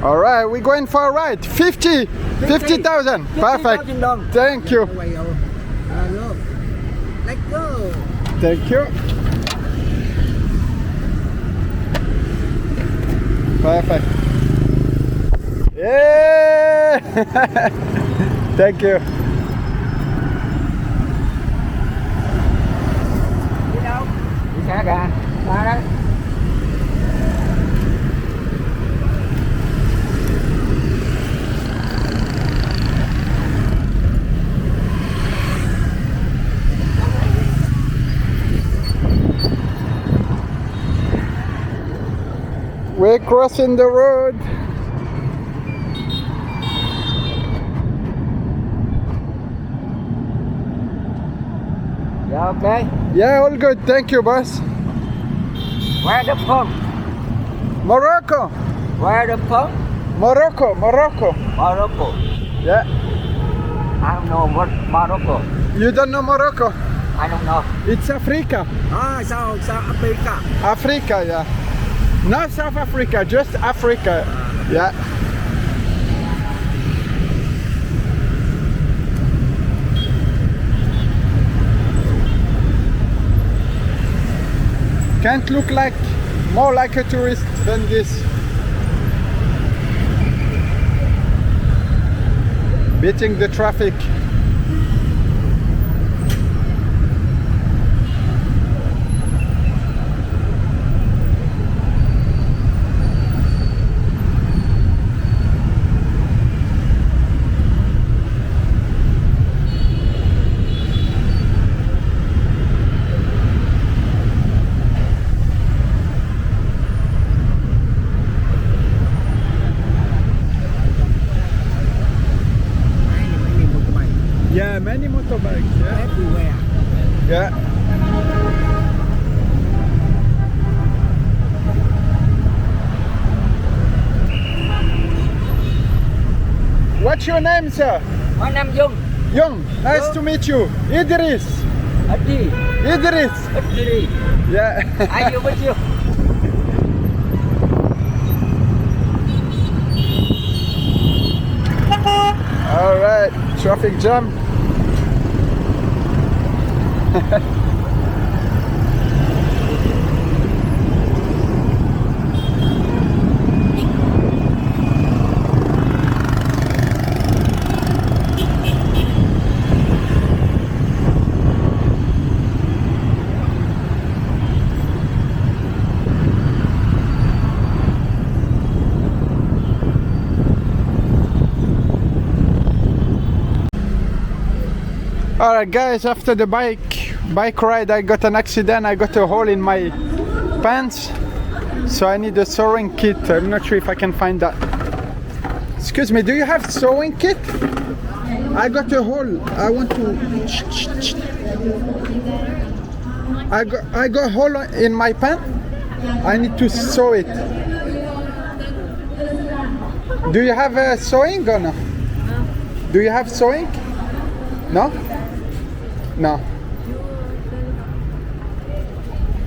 All right, we're going for a ride. 50,000. Perfect. Thank you. Let's go. Thank you. Perfect. Yeah. Thank you. Đi đâu? Đi xa kìa. Xa đấy. We're crossing the road. Yeah, okay. Yeah, all good. Thank you, boss. Where the phone? Morocco. Where the phone? Morocco. Morocco. Yeah. I don't know what Morocco. You don't know Morocco? I don't know. It's Africa. Ah, South Africa. Africa, yeah. Not South Africa, just Africa. Yeah. Can't look like more like a tourist than this. Beating the traffic. Yeah, many motorbikes. Yeah. Everywhere. Yeah. What's your name, sir? My name Dung. Young. Nice to meet you. Idris. Adi. Idris. Adi. Yeah. Are you with you? All right. Traffic jam. Alright guys, after the bike ride I got an accident. I got a hole in my pants, so I need a sewing kit. I'm not sure if I can find that. Excuse me, do you have sewing kit? I got a hole. I want to I got a hole in my pant. I need to sew it. Do you have a sewing or no? Do you have sewing? No? No.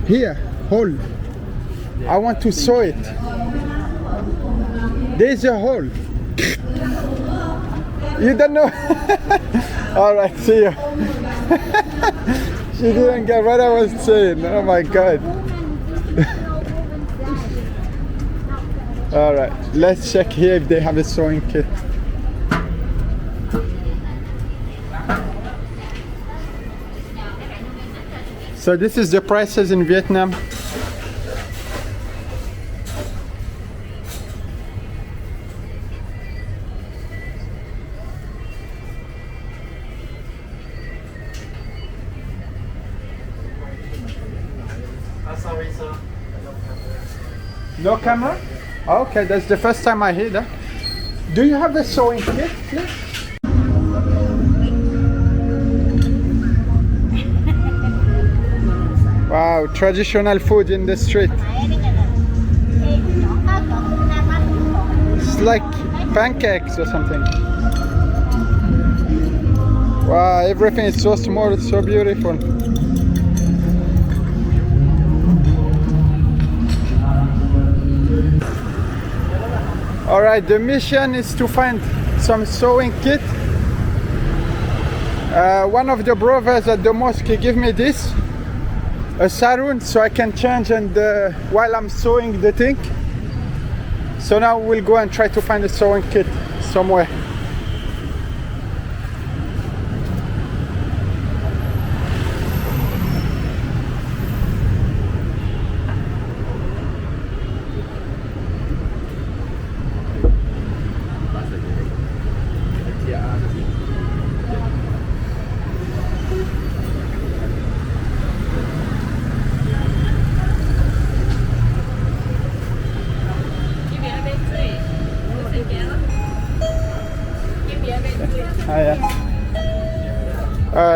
Here, hole. I want to sew it. There's a hole. You don't know? Alright, see you. She didn't get what I was saying. Oh my god. Alright, let's check here if they have a sewing kit. So this is the prices in Vietnam. Sorry, sir. No camera? Okay, that's the first time I hear that. Do you have a sewing kit, please? Wow, traditional food in the street. It's like pancakes or something. Wow, everything is so small, it's so beautiful. Alright, the mission is to find some sewing kit. One of the brothers at the mosque gave me this, a sarun, so I can change and while I'm sewing the thing. So now we'll go and try to find a sewing kit somewhere.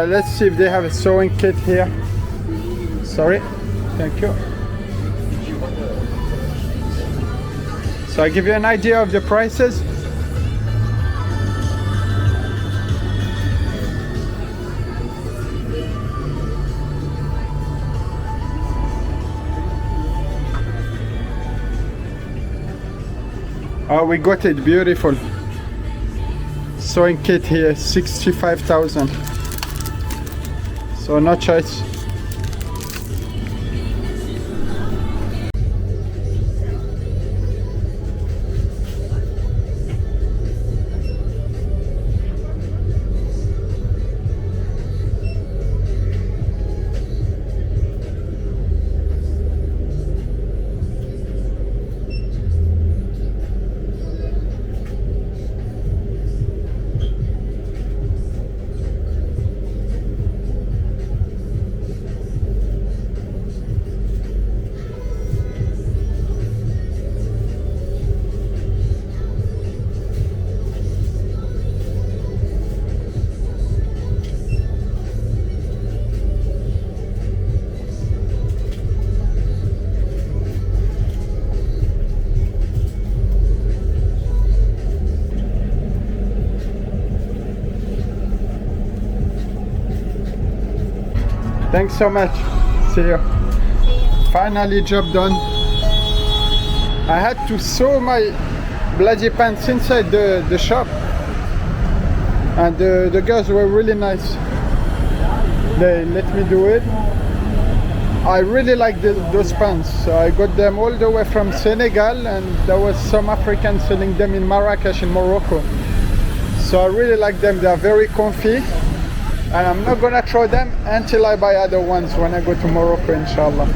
Let's see if they have a sewing kit here. Sorry, thank you. So I give you an idea of the prices. Oh, we got it, beautiful. Sewing kit here, 65,000. So no choice. Thanks so much. See you. Finally, job done. I had to sew my bloody pants inside the shop, and the girls were really nice. They let me do it. I really like those pants. So I got them all the way from Senegal, and there was some Africans selling them in Marrakesh in Morocco. So I really like them. They are very comfy. And I'm not gonna throw them until I buy other ones when I go to Morocco, inshallah.